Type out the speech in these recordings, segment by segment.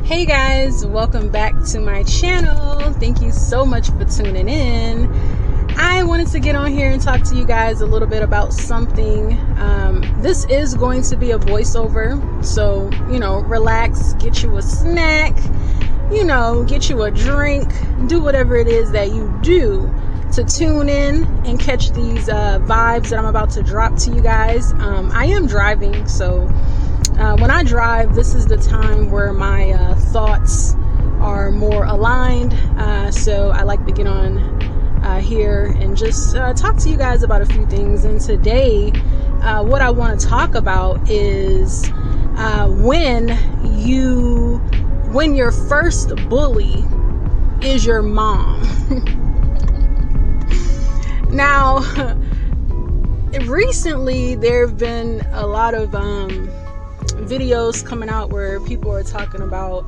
Hey guys, welcome back to my channel. Thank you so much for tuning in. I wanted to get on here and talk to you guys a little bit about something. This is going to be a voiceover, so relax, get you a snack, get you a drink, do whatever it is that you do to tune in and catch these vibes that I'm about to drop to you guys. I am driving, so when I drive, this is the time where my thoughts are more aligned. So I like to get on here and just talk to you guys about a few things. And today, what I want to talk about is when your first bully is your mom. Now, recently there have been a lot of videos coming out where people are talking about,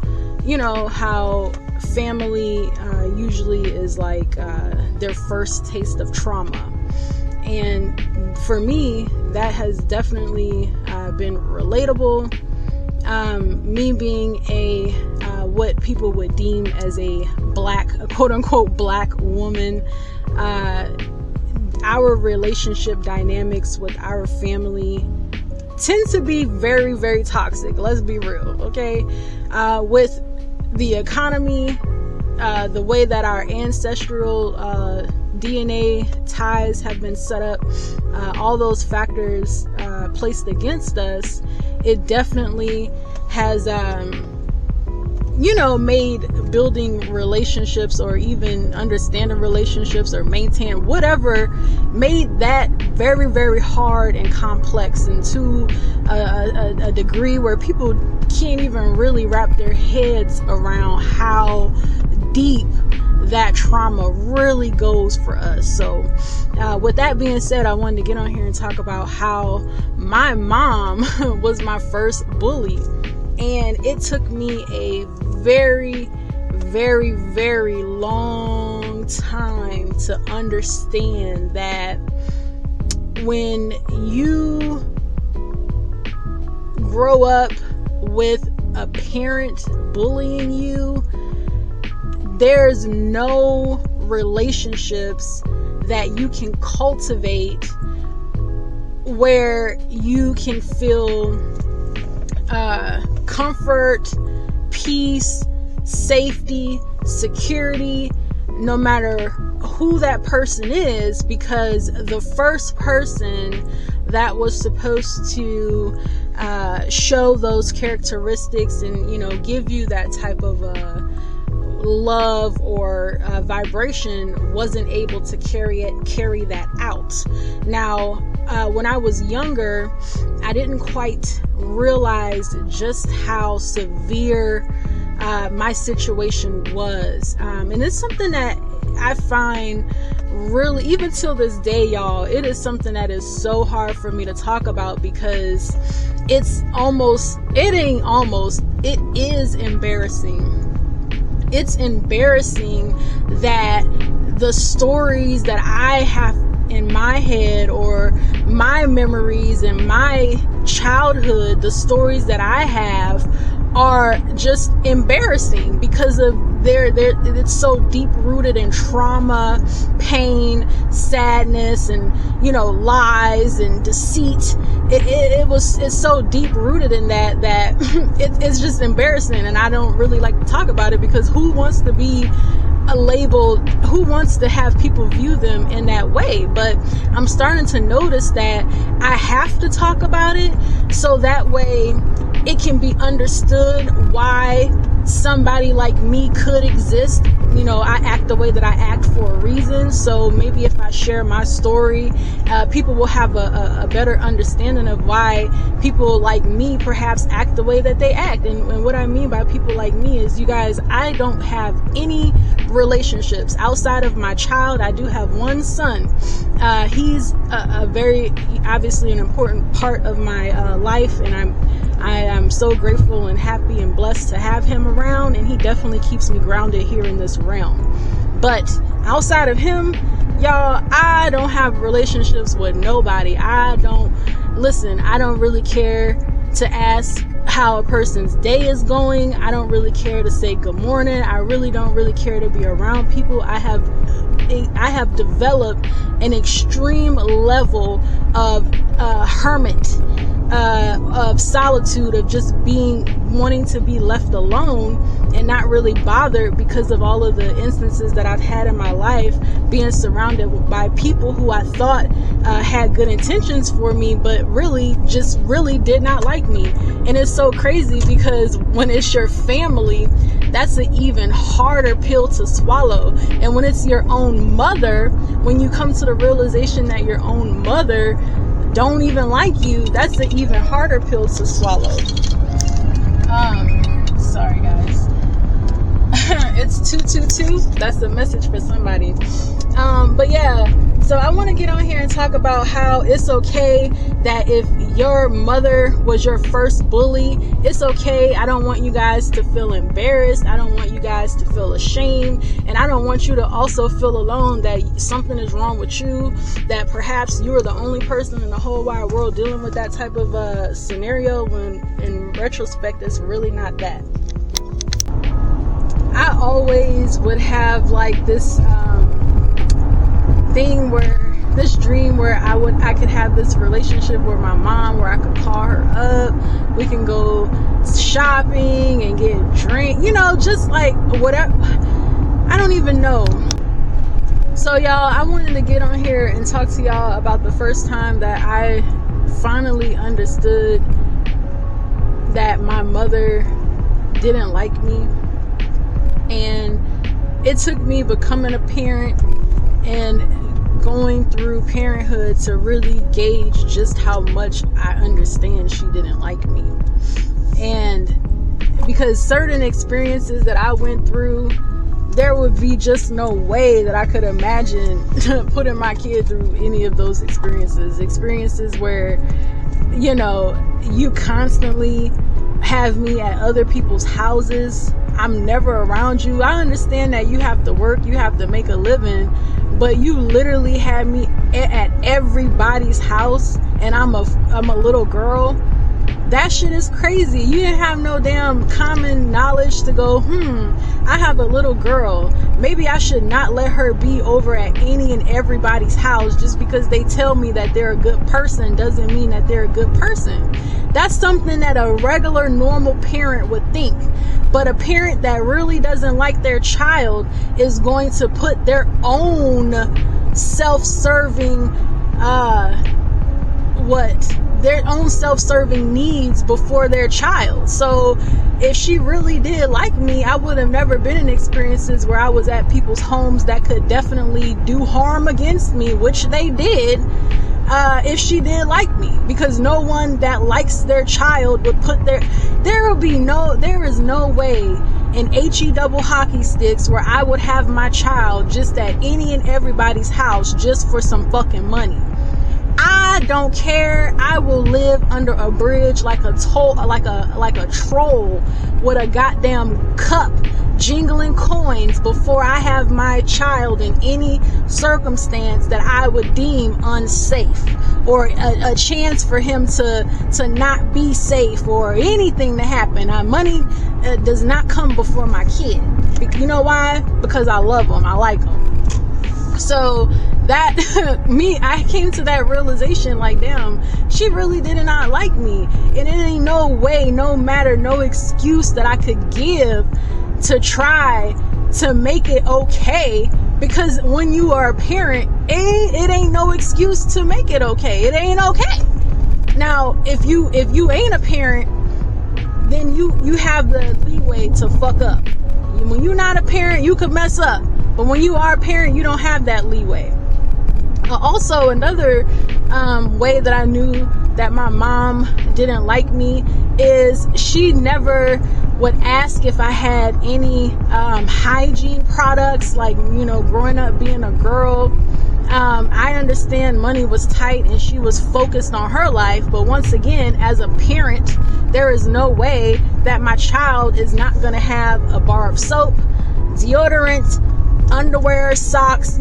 how family usually is like their first taste of trauma. And for me, that has definitely been relatable. Me being a what people would deem as a quote unquote black woman, our relationship dynamics with our family tend to be very, very toxic. Let's be real, okay? With the economy, the way that our ancestral DNA ties have been set up, all those factors placed against us, it definitely has made building relationships or even understanding relationships or maintain whatever, made that very, very hard and complex, and to a degree where people can't even really wrap their heads around how deep that trauma really goes for us. So with that being said, I wanted to get on here and talk about how my mom was my first bully. And it took me a very, very, very long time to understand that when you grow up with a parent bullying you, there's no relationships that you can cultivate where you can feel comfort, peace, safety, security, no matter who that person is, because the first person that was supposed to show those characteristics and give you that type of love or vibration wasn't able to carry that out. Now, when I was younger, I didn't quite realize just how severe my situation was. And it's something that I find really, even till this day, y'all, it is something that is so hard for me to talk about, because it is embarrassing. It's embarrassing that the stories that I have in my head, or my memories and my childhood, the stories that I have are just embarrassing because of it's so deep rooted in trauma, pain, sadness, and lies and deceit. It's so deep rooted in that it's just embarrassing, and I don't really like to talk about it, because who wants to be labeled, who wants to have people view them in that way? But I'm starting to notice that I have to talk about it, so that way it can be understood why somebody like me could exist. I act the way that I act for a reason. So maybe if I share my story, people will have a better understanding of why people like me perhaps act the way that they act. And what I mean by people like me is, you guys, I don't have any relationships outside of my child. I do have one son. He's a very, obviously, an important part of my life, and I am so grateful and happy and blessed to have him around, and he definitely keeps me grounded here in this realm. But outside of him, y'all, I don't have relationships with nobody. I don't really care to ask how a person's day is going. I don't really care to say good morning. I really don't really care to be around people. I have developed an extreme level of hermit, of solitude, of just wanting to be left alone and not really bothered because of all of the instances that I've had in my life, being surrounded by people who I thought had good intentions for me, but really did not like me. And it's so crazy because when it's your family, that's an even harder pill to swallow. And when it's your own mother, when you come to the realization that your own mother don't even like you, that's an even harder pill to swallow. Sorry guys. It's 222. That's the message for somebody. But yeah, so I want to get on here and talk about how it's okay that if your mother was your first bully, it's okay. I don't want you guys to feel embarrassed. I don't want you guys to feel ashamed. And I don't want you to also feel alone, that something is wrong with you, that perhaps you are the only person in the whole wide world dealing with that type of scenario, when in retrospect, it's really not that. I always would have like this dream where I could have this relationship with my mom, where I could call her up, we can go shopping and get a drink, just like whatever. I don't even know. So y'all, I wanted to get on here and talk to y'all about the first time that I finally understood that my mother didn't like me. And it took me becoming a parent and going through parenthood to really gauge just how much I understand she didn't like me. And because certain experiences that I went through, there would be just no way that I could imagine putting my kid through any of those experiences where, you constantly have me at other people's houses. I'm never around you. I understand that you have to work, you have to make a living, but you literally had me at everybody's house, and I'm a little girl. That shit is crazy. You didn't have no damn common knowledge to go, I have a little girl. Maybe I should not let her be over at any and everybody's house. Just because they tell me that they're a good person doesn't mean that they're a good person. That's something that a regular, normal parent would think. But a parent that really doesn't like their child is going to put their own self-serving, their own self-serving needs before their child. So if she really did like me, I would have never been in experiences where I was at people's homes that could definitely do harm against me, which they did, if she did like me. Because no one that likes their child would put there is no way in HE double hockey sticks where I would have my child just at any and everybody's house just for some fucking money. I don't care. I will live under a bridge like a troll with a goddamn cup jingling coins before I have my child in any circumstance that I would deem unsafe, or a chance for him to not be safe, or anything to happen. Money does not come before my kid. You know why? Because I love them. I like them. So that I came to that realization, like, damn, she really did not like me. And it ain't no way, no matter, no excuse that I could give to try to make it okay. Because when you are a parent, it ain't no excuse to make it okay. It ain't okay. Now, if you ain't a parent, then you have the leeway to fuck up. When you're not a parent, you could mess up. But when you are a parent, you don't have that leeway. Also, another way that I knew that my mom didn't like me is she never would ask if I had any hygiene products. Like, growing up being a girl, I understand money was tight and she was focused on her life. But once again, as a parent, there is no way that my child is not going to have a bar of soap, deodorant, underwear, socks,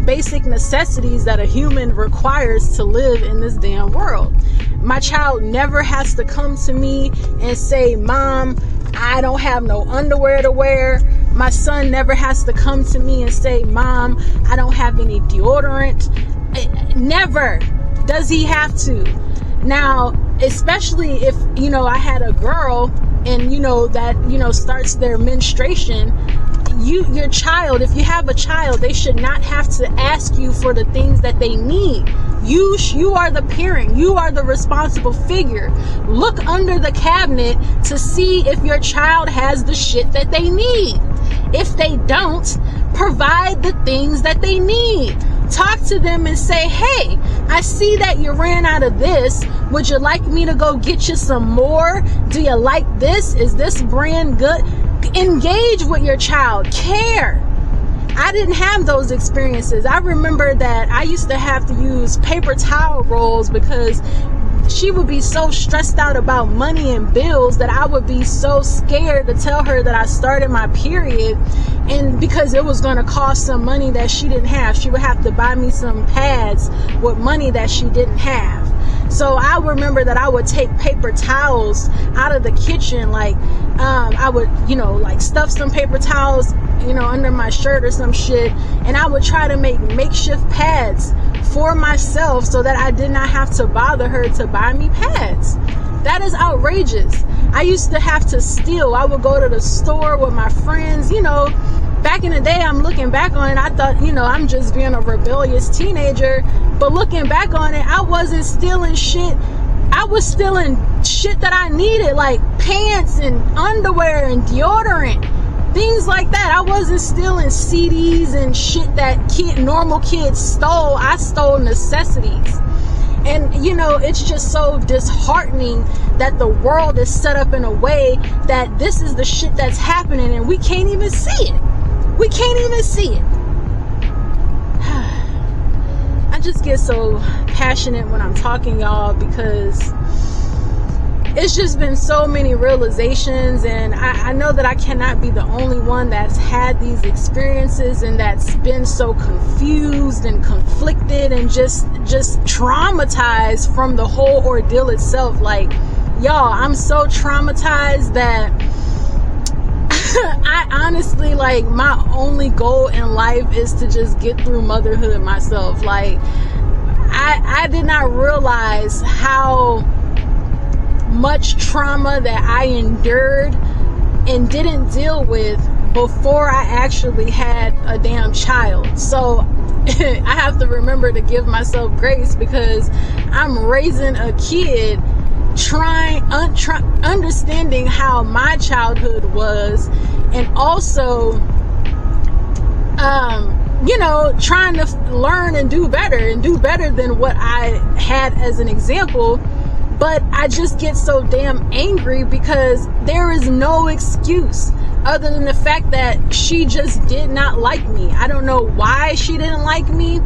basic necessities that a human requires to live in this damn world. My child never has to come to me and say, Mom, I don't have no underwear to wear. My son never has to come to me and say, Mom, I don't have any deodorant. Never does he have to. Now, especially if, I had a girl and, that, starts their menstruation, your child, if you have a child, they should not have to ask you for the things that they need. You are the parent. You are the responsible figure. Look under the cabinet to see if your child has the shit that they need. If they don't, provide the things that they need. Talk to them and say, hey, I see that you ran out of this. Would you like me to go get you some more? Do you like this? Is this brand good? Engage with your child. Care. I didn't have those experiences. I remember that I used to have to use paper towel rolls because she would be so stressed out about money and bills that I would be so scared to tell her that I started my period, and because it was going to cost some money that she didn't have. She would have to buy me some pads with money that she didn't have. So I remember that I would take paper towels out of the kitchen, I would, stuff some paper towels, under my shirt or some shit, and I would try to make makeshift pads for myself so that I did not have to bother her to buy me pads. That is outrageous. I used to have to steal. I would go to the store with my friends, back in the day. I'm looking back on it, I thought, I'm just being a rebellious teenager, but looking back on it, I wasn't stealing shit. I was stealing shit that I needed, like pants and underwear and deodorant, things like that. I wasn't stealing CDs and shit that normal kids stole. I stole necessities. And, it's just so disheartening that the world is set up in a way that this is the shit that's happening and we can't even see it. We can't even see it. I just get so passionate when I'm talking, y'all, because it's just been so many realizations, and I know that I cannot be the only one that's had these experiences and that's been so confused and conflicted and just traumatized from the whole ordeal itself. Like, y'all, I'm so traumatized that I honestly, my only goal in life is to just get through motherhood myself. Like, I did not realize how much trauma that I endured and didn't deal with before I actually had a damn child. So I have to remember to give myself grace, because I'm raising a kid understanding how my childhood was, and also trying to learn and do better than what I had as an example. But I just get so damn angry because there is no excuse other than the fact that she just did not like me. I don't know why she didn't like me,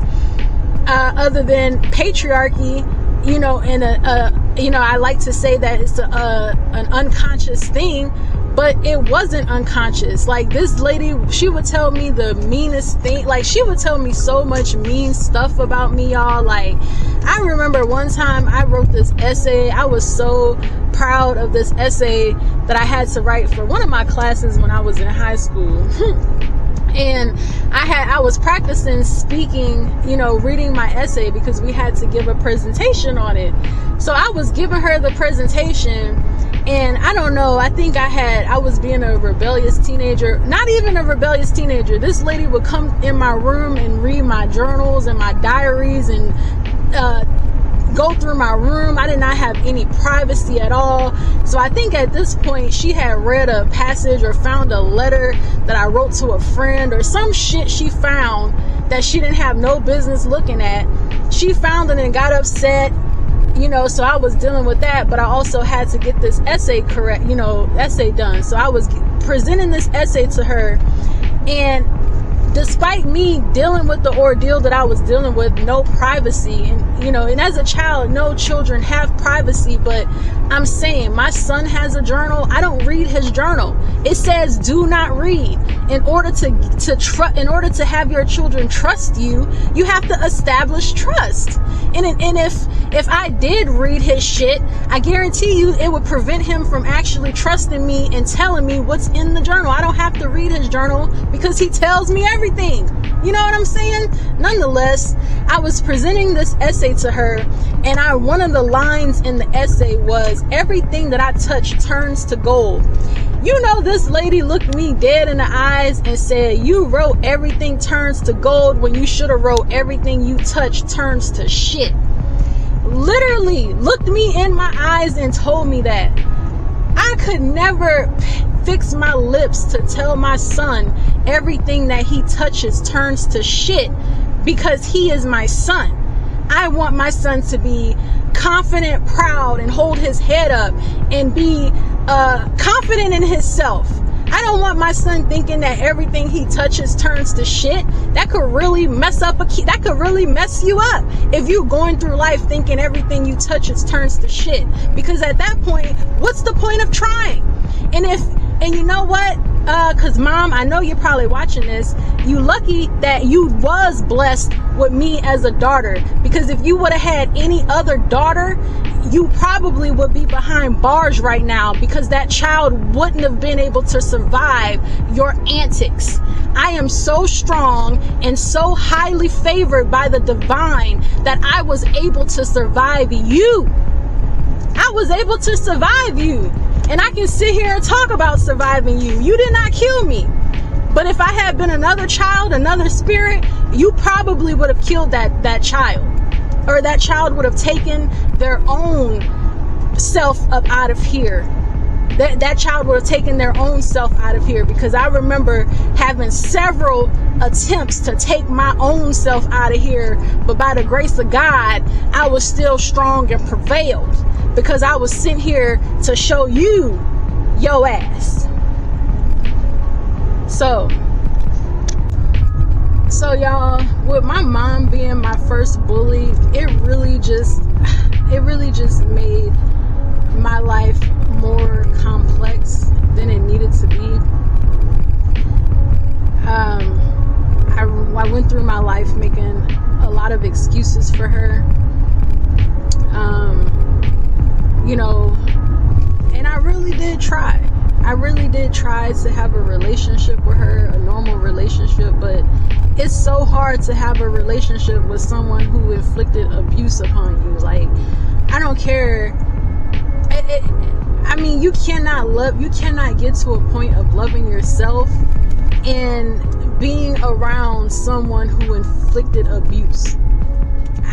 other than patriarchy, and I like to say that it's an unconscious thing, but it wasn't unconscious. Like, this lady, she would tell me the meanest thing. Like, she would tell me so much mean stuff about me, y'all. Like, I remember one time I wrote this essay. I was so proud of this essay that I had to write for one of my classes when I was in high school. And I was practicing speaking, reading my essay, because we had to give a presentation on it. So I was giving her the presentation, and I don't know, I think I was being a rebellious teenager. Not even a rebellious teenager. This lady would come in my room and read my journals and my diaries and go through my room. I did not have any privacy at all. So I think at this point she had read a passage or found a letter that I wrote to a friend, or some shit she found that she didn't have no business looking at. She found it and got upset, so I was dealing with that, but I also had to get this essay essay done. So I was presenting this essay to her, and despite me dealing with the ordeal that I was dealing with, no privacy, and as a child, no children have privacy, but I'm saying my son has a journal. I don't read his journal. It says do not read. In order to have your children trust you, you have to establish trust. And if I did read his shit, I guarantee you it would prevent him from actually trusting me and telling me what's in the journal. I don't have to read his journal because he tells me everything. You know what I'm saying? Nonetheless, I was presenting this essay to her, and one of the lines in the essay was, everything that I touch turns to gold. You know, this lady looked me dead in the eyes and said, you wrote everything turns to gold when you should have wrote everything you touch turns to shit. Literally looked me in my eyes and told me that. I could never fix my lips to tell my son everything that he touches turns to shit because he is my son. I want my son to be confident, proud, and hold his head up and be confident in himself. I don't want my son thinking that everything he touches turns to shit. That could really mess you up if you're going through life thinking everything you touches turns to shit. Because at that point, what's the point of trying? And you know what? Cause mom, I know you're probably watching this. You lucky that you was blessed with me as a daughter. Because if you would have had any other daughter, you probably would be behind bars right now, because that child wouldn't have been able to survive your antics. I am so strong and so highly favored by the divine that I was able to survive you. I was able to survive you. And I can sit here and talk about surviving you. You did not kill me. But if I had been another child, another spirit, you probably would have killed that child. Or that child would have taken their own self up out of here. That child would have taken their own self out of here, because I remember having several attempts to take my own self out of here, but by the grace of God, I was still strong and prevailed, because I was sent here to show you your ass. So y'all, with my mom being my first bully, it really just made my life more complex than it needed to be. I went through my life making a lot of excuses for her, and I really did try to have a relationship with her, a normal relationship, but it's so hard to have a relationship with someone who inflicted abuse upon you. Like, I don't care. You cannot get to a point of loving yourself and being around someone who inflicted abuse.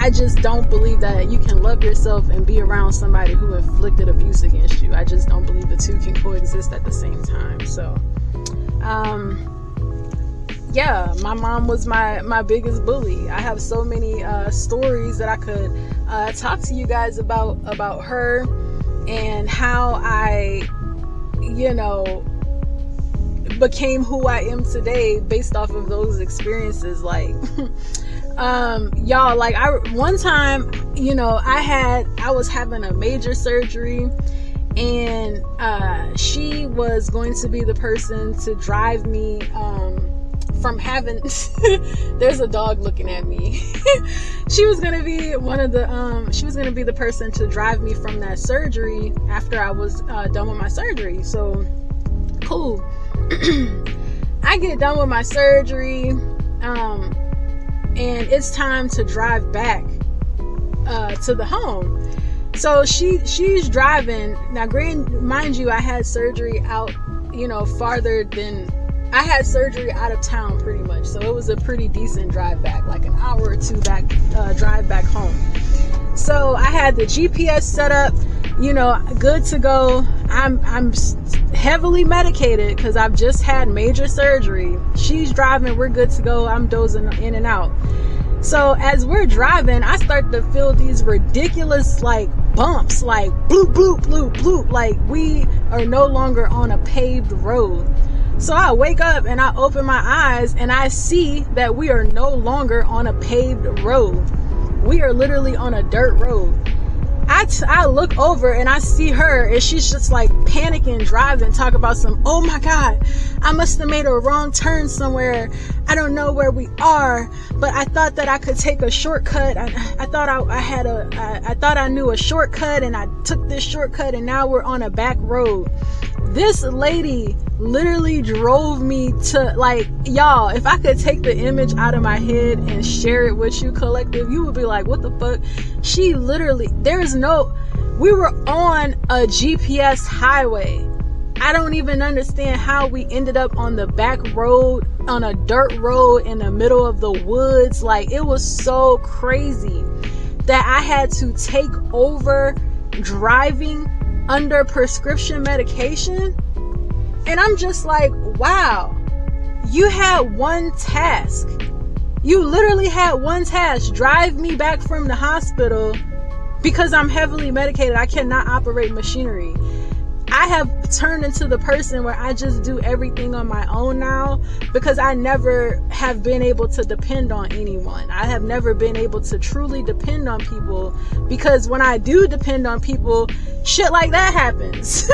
I just don't believe that you can love yourself and be around somebody who inflicted abuse against you. I just don't believe the two can coexist at the same time. So, yeah, my mom was my biggest bully. I have so many stories that I could talk to you guys about her, and how I, became who I am today based off of those experiences. Like, y'all, like, one time, I was having a major surgery, and she was going to be the person to drive me from having there's a dog looking at me. She was gonna be the person to drive me from that surgery after I was done with my surgery. So cool. I get done with my surgery, and it's time to drive back to the home. So she's driving. Now, mind you, I had surgery out, farther than, I had surgery out of town pretty much. So it was a pretty decent drive back, like an hour or two back, drive back home. So I had the GPS set up, good to go. I'm heavily medicated because I've just had major surgery. She's driving, we're good to go. I'm dozing in and out. So as we're driving, I start to feel these ridiculous, like, bumps, like bloop, bloop, bloop, bloop, like we are no longer on a paved road. So I wake up and I open my eyes and I see that we are no longer on a paved road. We are literally on a dirt road. I look over and I see her, and she's just like panicking, driving, talk about some, oh my God, I must have made a wrong turn somewhere. I don't know where we are, but I thought that I could take a shortcut. I thought I thought I knew a shortcut, and I took this shortcut, and now we're on a back road. This lady literally drove me to, like, y'all, if I could take the image out of my head and share it with you collective, you would be like, what the fuck? She literally, we were on a GPS highway. I don't even understand how we ended up on the back road, on a dirt road in the middle of the woods. Like, it was so crazy that I had to take over driving under prescription medication. And I'm just like, wow, you had one task. You literally had one task: drive me back from the hospital because I'm heavily medicated. I cannot operate machinery. I have turned into the person where I just do everything on my own now, because I never have been able to depend on anyone. I have never been able to truly depend on people, because when I do depend on people, shit like that happens.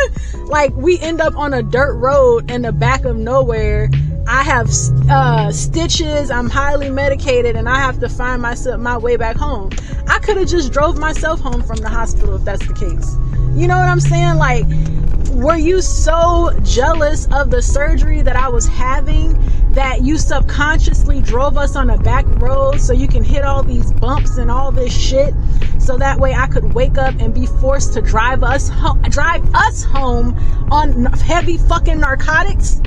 Like, we end up on a dirt road in the back of nowhere. I have stitches, I'm highly medicated, and I have to find my way back home. I could have just drove myself home from the hospital if that's the case. You know what I'm saying? Like, were you so jealous of the surgery that I was having that you subconsciously drove us on a back road so you can hit all these bumps and all this shit, so that way I could wake up and be forced to drive us home on heavy fucking narcotics?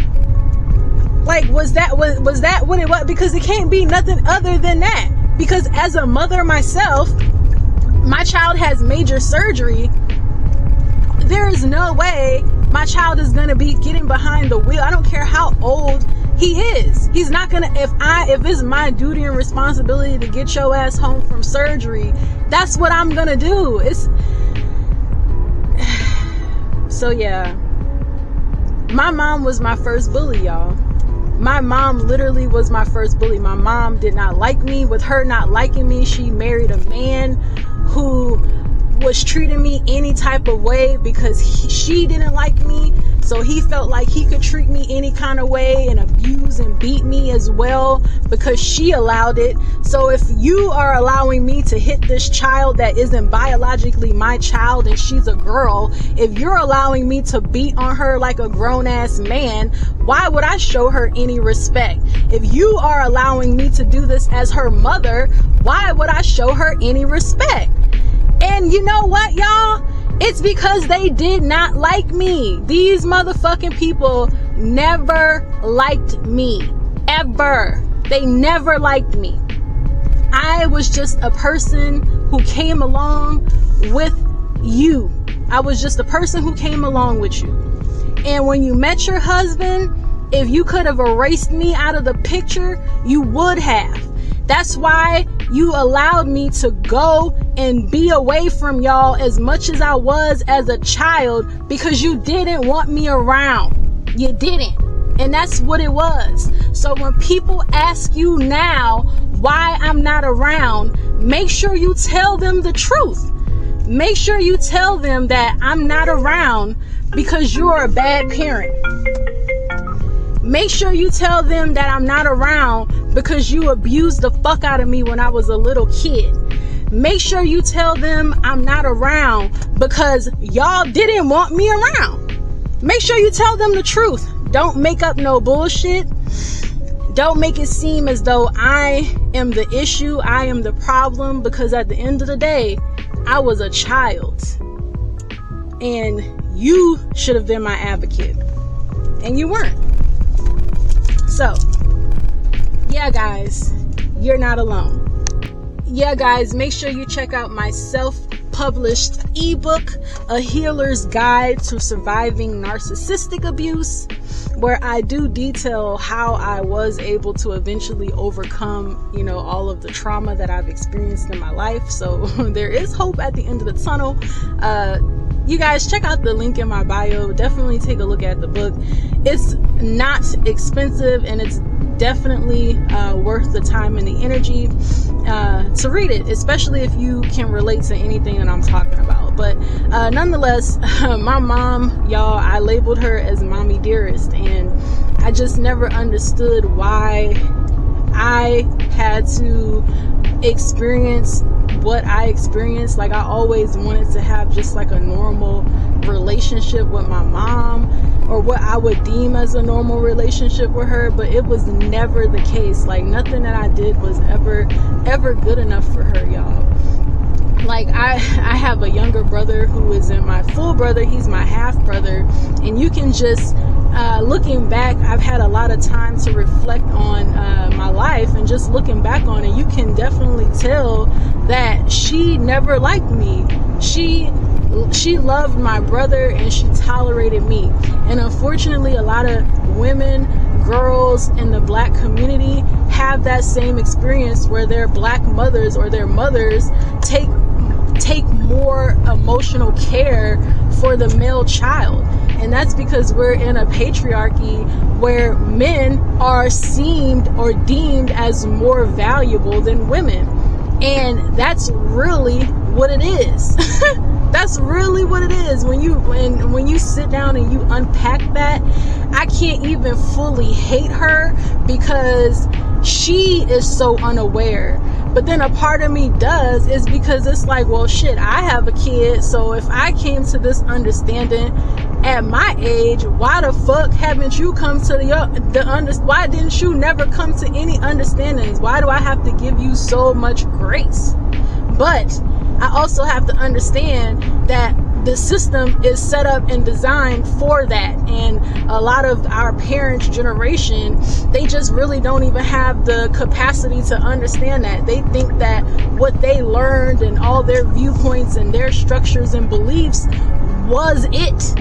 Like, was that what it was? Because it can't be nothing other than that. Because as a mother myself, my child has major surgery. There is no way my child is going to be getting behind the wheel. I don't care how old he is. He's not going to, if it's my duty and responsibility to get your ass home from surgery, that's what I'm going to do. So yeah, my mom was my first bully, y'all. My mom literally was my first bully. My mom did not like me. With her not liking me, she married a man who was treating me any type of way because she didn't like me. So he felt like he could treat me any kind of way and abuse and beat me as well because she allowed it. So if you are allowing me to hit this child that isn't biologically my child and she's a girl, if you're allowing me to beat on her like a grown-ass man, why would I show her any respect? If you are allowing me to do this as her mother, why would I show her any respect? And you know what, y'all? It's because they did not like me. These motherfucking people never liked me. Ever. They never liked me. I was just a person who came along with you. I was just a person who came along with you. And when you met your husband, if you could have erased me out of the picture, you would have. That's why you allowed me to go and be away from y'all as much as I was as a child, because you didn't want me around. You didn't. And that's what it was. So when people ask you now why I'm not around, make sure you tell them the truth. Make sure you tell them that I'm not around because you're a bad parent. Make sure you tell them that I'm not around because you abused the fuck out of me when I was a little kid. Make sure you tell them I'm not around because y'all didn't want me around. Make sure you tell them the truth. Don't make up no bullshit. Don't make it seem as though I am the issue, I am the problem, because at the end of the day, I was a child. And you should have been my advocate. And you weren't. So, yeah, guys, you're not alone. Yeah, guys, make sure you check out my self-published ebook, A Healer's Guide to Surviving Narcissistic Abuse, where I do detail how I was able to eventually overcome, all of the trauma that I've experienced in my life. So there is hope at the end of the tunnel. You guys, check out the link in my bio. Definitely take a look at the book. It's not expensive, and it's definitely worth the time and the energy. to read it, especially if you can relate to anything that I'm talking about. But nonetheless, my mom, y'all, I labeled her as Mommy Dearest, and I just never understood why I had to experience what I experienced. Like, I always wanted to have just like a normal relationship with my mom, or what I would deem as a normal relationship with her, but it was never the case. Like, nothing that I did was ever good enough for her, y'all. Like, I have a younger brother who isn't my full brother, he's my half brother, and you can just looking back, I've had a lot of time to reflect on my life, and just looking back on it, you can definitely tell that she never liked me. She loved my brother, and she tolerated me. And unfortunately, a lot of women, girls in the Black community have that same experience, where their Black mothers or their mothers take more emotional care for the male child. And that's because we're in a patriarchy where men are seen or deemed as more valuable than women. And that's really what it is. That's really what it is. When you sit down and you unpack that, I can't even fully hate her because she is so unaware. But then a part of me does, is because it's like, well, shit, I have a kid, so if I came to this understanding at my age, why the fuck haven't you come to why didn't you never come to any understandings? Why do I have to give you so much grace? But I also have to understand that the system is set up and designed for that. And a lot of our parents' generation, they just really don't even have the capacity to understand that. They think that what they learned and all their viewpoints and their structures and beliefs was it.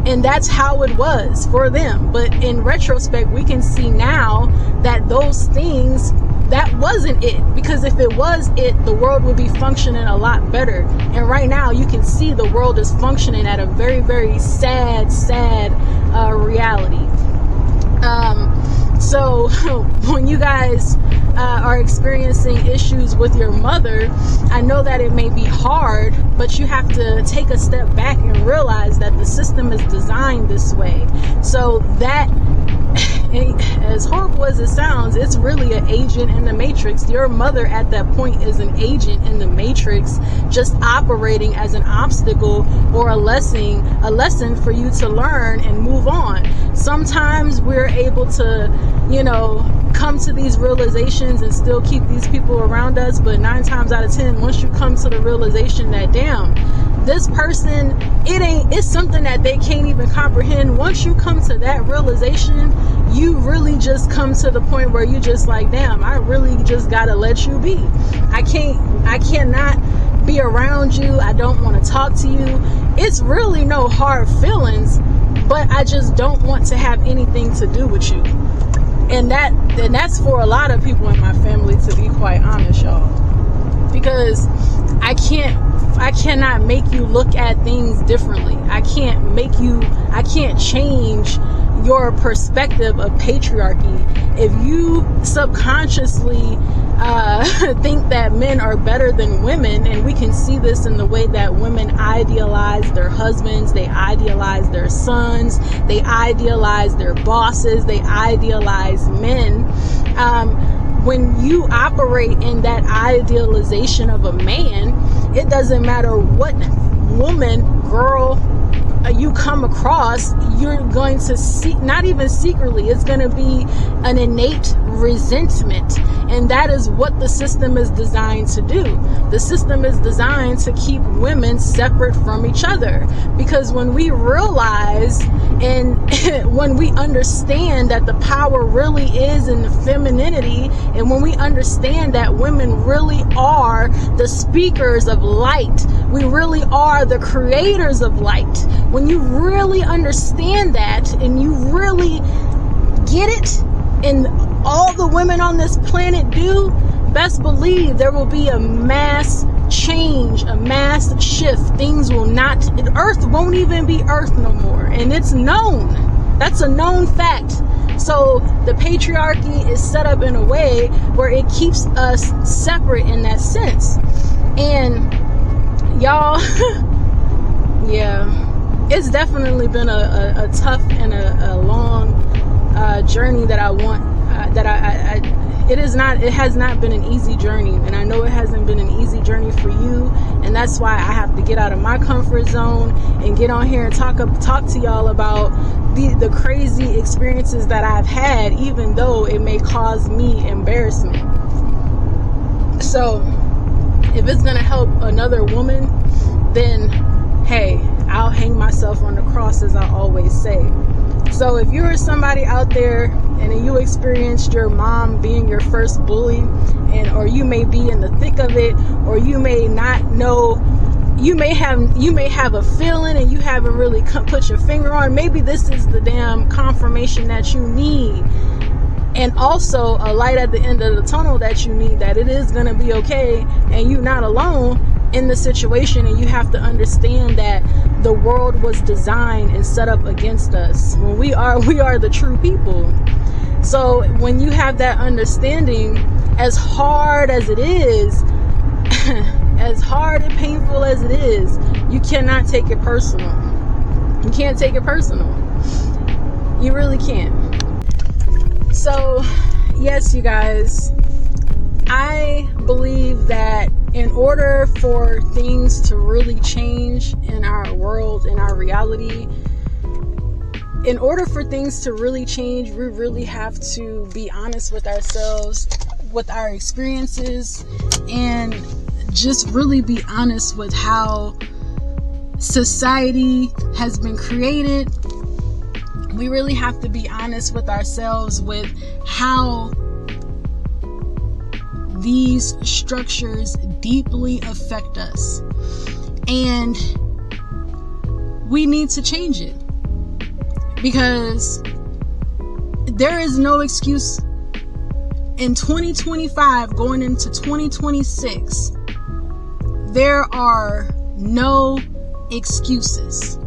And that's how it was for them. But in retrospect, we can see now that those things, that wasn't it. Because if it was it, the world would be functioning a lot better. And right now, you can see the world is functioning at a very, very sad reality. So when you guys are experiencing issues with your mother, I know that it may be hard, but you have to take a step back and realize that the system is designed this way. So that, as horrible as it sounds, it's really an agent in the matrix. Your mother at that point is an agent in the matrix, just operating as an obstacle or a lesson for you to learn and move on. Sometimes we're able to, come to these realizations and still keep these people around us, but 9 times out of 10, once you come to the realization that, damn, this person, it's something that they can't even comprehend. Once you come to that realization, you really just come to the point where you just like, damn, I really just gotta let you be. I cannot be around you. I don't want to talk to you. It's really no hard feelings, but I just don't want to have anything to do with you. And that's for a lot of people in my family, to be quite honest, y'all. Because I cannot make you look at things differently. I can't change your perspective of patriarchy. If you subconsciously think that men are better than women, and we can see this in the way that women idealize their husbands, they idealize their sons, they idealize their bosses, they idealize men. When you operate in that idealization of a man, it doesn't matter what woman, girl, you come across, you're going to see, not even secretly, it's going to be an innate resentment. And that is what the system is designed to do. The system is designed to keep women separate from each other. Because when we realize and when we understand that the power really is in the femininity, and when we understand that women really are the speakers of light, we really are the creators of light. When you really understand that and you really get it, and all the women on this planet do, best believe there will be a mass change, a mass shift. Earth won't even be Earth no more. And it's known. That's a known fact. So the patriarchy is set up in a way where it keeps us separate in that sense. And y'all, yeah, it's definitely been a tough and a long journey that I want, it has not been an easy journey, and I know it hasn't been an easy journey for you, and that's why I have to get out of my comfort zone and get on here and talk to y'all about the crazy experiences that I've had, even though it may cause me embarrassment. So if it's gonna help another woman, then hey, I'll hang myself on the cross, as I always say. So if you're somebody out there and you experienced your mom being your first bully, or you may be in the thick of it, or you may not know, you may have a feeling and you haven't really put your finger on, maybe this is the damn confirmation that you need, and also a light at the end of the tunnel that you need, that it is going to be okay and you're not alone in the situation. And you have to understand that the world was designed and set up against us. When we are the true people. So when you have that understanding, as hard as it is, as hard and painful as it is, you cannot take it personal. You can't take it personal. You really can't. So yes, you guys, I believe that in order for things to really change in our world, in our reality, in order for things to really change, we really have to be honest with ourselves, with our experiences, and just really be honest with how society has been created. We really have to be honest with ourselves with how these structures deeply affect us, and we need to change it, because there is no excuse in 2025 going into 2026. There are no excuses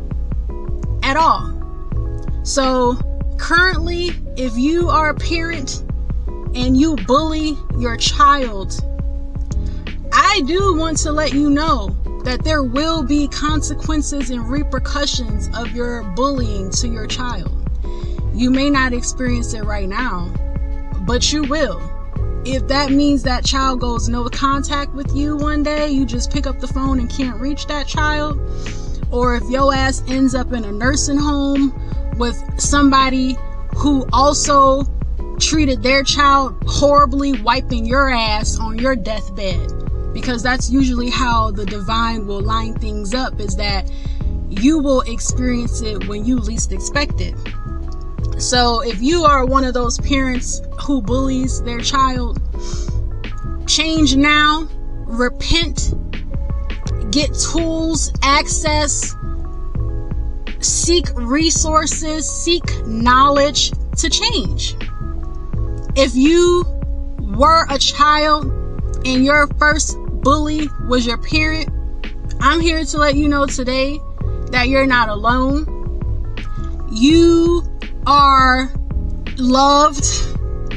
at all. So currently, if you are a parent and you bully your child, I do want to let you know that there will be consequences and repercussions of your bullying to your child. You may not experience it right now, but you will. If that means that child goes no contact with you one day, you just pick up the phone and can't reach that child, or if your ass ends up in a nursing home with somebody who also treated their child horribly, wiping your ass on your deathbed, because that's usually how the divine will line things up, is that you will experience it when you least expect it. So if you are one of those parents who bullies their child, change now, repent, get tools, access, seek resources, seek knowledge to change. If you were a child and your first bully was your parent, I'm here to let you know today that you're not alone. You are loved,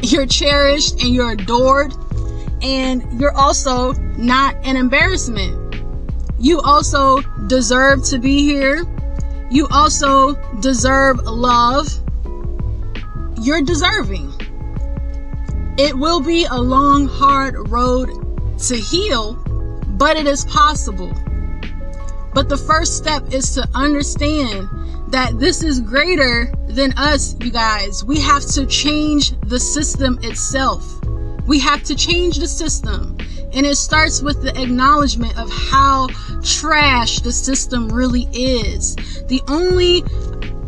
you're cherished, and you're adored, and you're also not an embarrassment. You also deserve to be here. You also deserve love. You're deserving. It will be a long, hard road to heal, but it is possible. But the first step is to understand that this is greater than us, you guys. We have to change the system itself. We have to change the system. And it starts with the acknowledgement of how trash the system really is. The only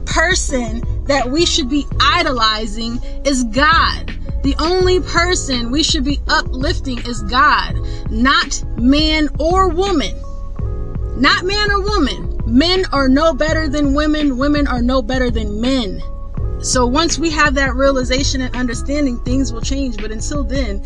person that we should be idolizing is God. The only person we should be uplifting is God, not man or woman. Not man or woman. Men are no better than women. Women are no better than men. So once we have that realization and understanding, things will change. But until then,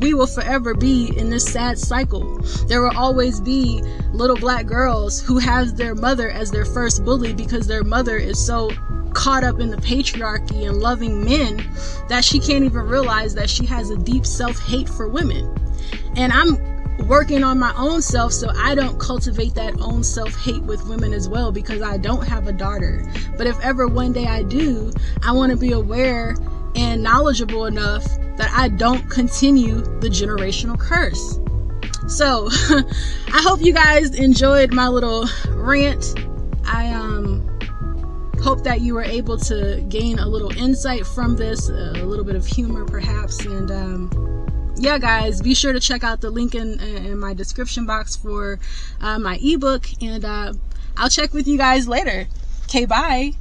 we will forever be in this sad cycle. There will always be little black girls who have their mother as their first bully because their mother is so caught up in the patriarchy and loving men that she can't even realize that she has a deep self-hate for women. And I'm working on my own self so I don't cultivate that own self-hate with women as well, because I don't have a daughter. But if ever one day I do, I want to be aware and knowledgeable enough that I don't continue the generational curse. So I hope you guys enjoyed my little rant. I hope that you were able to gain a little insight from this, a little bit of humor perhaps. And yeah, guys, be sure to check out the link in my description box for my ebook, and I'll check with you guys later. Okay, bye.